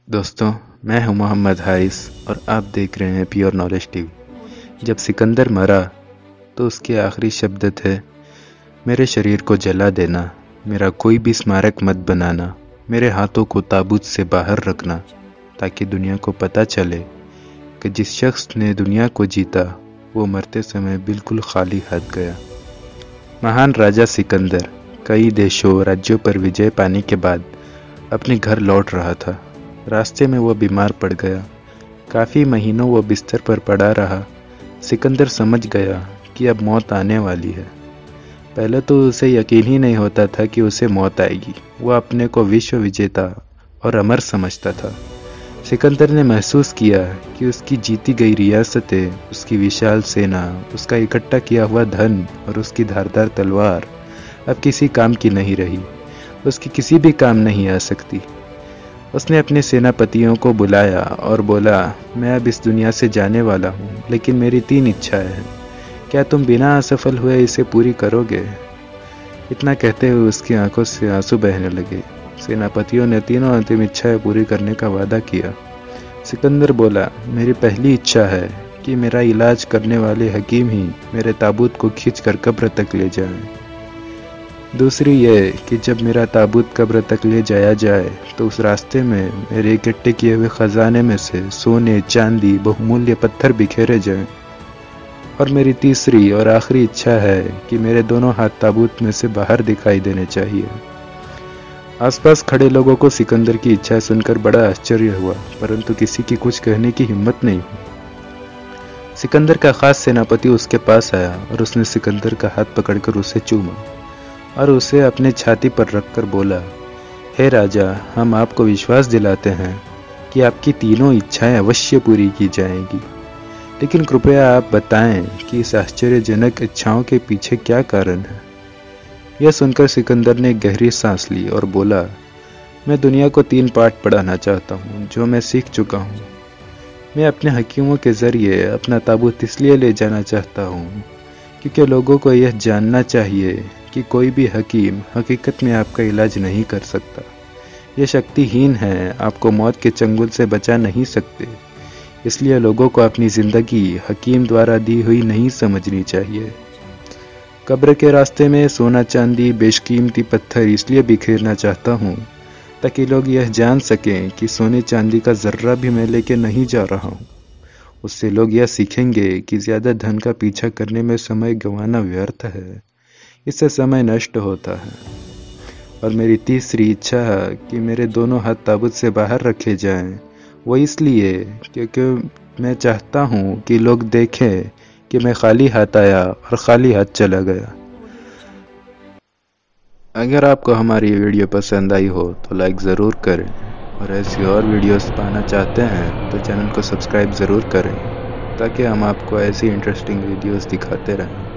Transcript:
दोस्तों, मैं हूं मोहम्मद हारिस और आप देख रहे हैं प्योर नॉलेज टीवी। जब सिकंदर मरा तो उसके आखिरी शब्द थे, मेरे शरीर को जला देना, मेरा कोई भी स्मारक मत बनाना, मेरे हाथों को ताबूत से बाहर रखना, ताकि दुनिया को पता चले कि जिस शख्स ने दुनिया को जीता वो मरते समय बिल्कुल खाली हाथ गया। महान राजा सिकंदर कई देशों राज्यों पर विजय पाने के बाद अपने घर लौट रहा था। रास्ते में वो बीमार पड़ गया। काफ़ी महीनों वो बिस्तर पर पड़ा रहा। सिकंदर समझ गया कि अब मौत आने वाली है। पहले तो उसे यकीन ही नहीं होता था कि उसे मौत आएगी। वह अपने को विश्व विजेता और अमर समझता था। सिकंदर ने महसूस किया कि उसकी जीती गई रियासतें, उसकी विशाल सेना, उसका इकट्ठा किया हुआ धन और उसकी धारदार तलवार अब किसी काम की नहीं रही। उसकी किसी भी काम नहीं आ सकती। उसने अपने सेनापतियों को बुलाया और बोला, मैं अब इस दुनिया से जाने वाला हूँ, लेकिन मेरी 3 इच्छाएं हैं। क्या तुम बिना असफल हुए इसे पूरी करोगे? इतना कहते हुए उसकी आंखों से आंसू बहने लगे। सेनापतियों ने तीनों अंतिम इच्छाएं पूरी करने का वादा किया। सिकंदर बोला, मेरी पहली इच्छा है कि मेरा इलाज करने वाले हकीम ही मेरे ताबूत को खींच कर कब्र तक ले जाएं। दूसरी ये कि जब मेरा ताबूत कब्र तक ले जाया जाए तो उस रास्ते में मेरे इकट्ठे किए हुए खजाने में से सोने, चांदी, बहुमूल्य पत्थर बिखेरे जाएं। और मेरी तीसरी और आखिरी इच्छा है कि मेरे दोनों हाथ ताबूत में से बाहर दिखाई देने चाहिए। आसपास खड़े लोगों को सिकंदर की इच्छा सुनकर बड़ा आश्चर्य हुआ, परंतु किसी की कुछ कहने की हिम्मत नहीं हुई। सिकंदर का खास सेनापति उसके पास आया और उसने सिकंदर का हाथ पकड़कर उसे चूमा और उसे अपने छाती पर रखकर बोला, हे राजा, हम आपको विश्वास दिलाते हैं कि आपकी तीनों इच्छाएं अवश्य पूरी की जाएंगी, लेकिन कृपया आप बताएं कि इस आश्चर्यजनक इच्छाओं के पीछे क्या कारण है। यह सुनकर सिकंदर ने गहरी सांस ली और बोला, मैं दुनिया को 3 पाठ पढ़ाना चाहता हूँ जो मैं सीख चुका हूँ। मैं अपने हकीमों के जरिए अपना ताबूत इसलिए ले जाना चाहता हूँ क्योंकि लोगों को यह जानना चाहिए कि कोई भी हकीम हकीकत में आपका इलाज नहीं कर सकता। ये शक्तिहीन है, आपको मौत के चंगुल से बचा नहीं सकते। इसलिए लोगों को अपनी जिंदगी हकीम द्वारा दी हुई नहीं समझनी चाहिए। कब्र के रास्ते में सोना, चांदी, बेशकीमती पत्थर इसलिए बिखेरना चाहता हूँ ताकि लोग यह जान सकें कि सोने चांदी का जर्रा भी मैं लेके नहीं जा रहा हूँ। उससे लोग यह सीखेंगे कि ज्यादा धन का पीछा करने में समय गंवाना व्यर्थ है, इससे समय नष्ट होता है। और मेरी तीसरी इच्छा है कि मेरे दोनों हाथ ताबूत से बाहर रखे जाएं। वो इसलिए क्योंकि मैं चाहता हूँ कि लोग देखें कि मैं खाली हाथ आया और खाली हाथ चला गया। अगर आपको हमारी वीडियो पसंद आई हो तो लाइक ज़रूर करें, और ऐसी और वीडियोस पाना चाहते हैं तो चैनल को सब्सक्राइब ज़रूर करें ताकि हम आपको ऐसी इंटरेस्टिंग वीडियोस दिखाते रहें।